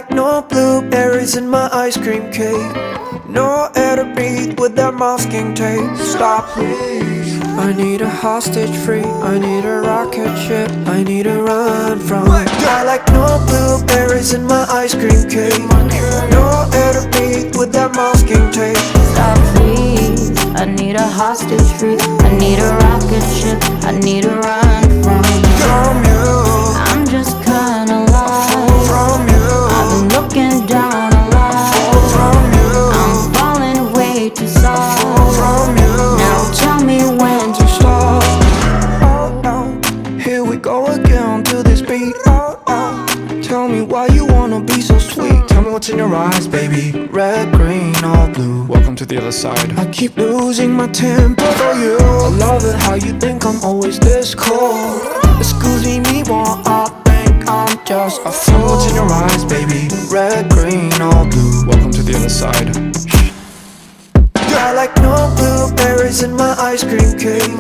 like no blueberries in my ice cream cake. No air to breathe with that masking tape. Stop, please. I need a hostage free. I need a rocket ship. I need to run from. I like no blueberries in my ice cream cake. No air to breathe with that masking tape. Stop, please. I need a hostage free. I need a rocket ship. I need to run from you. I'm just kinda lost From you. I've been looking down a lot From you. I'm falling way too soft From you. Now tell me when to stop. Oh, oh, here we go again to this beat. Oh, oh, tell me why you wanna be so sweet. Tell me what's in your eyes, baby. Red, green, or blue. Welcome to the other side. I keep losing my temper for you. I love it how you think I'm always this cold. Excuse me while I think I'm just a fool. Tell me what's in your eyes, baby. Red, green, or blue. Welcome to the other side. I like no blueberries in my ice cream cake.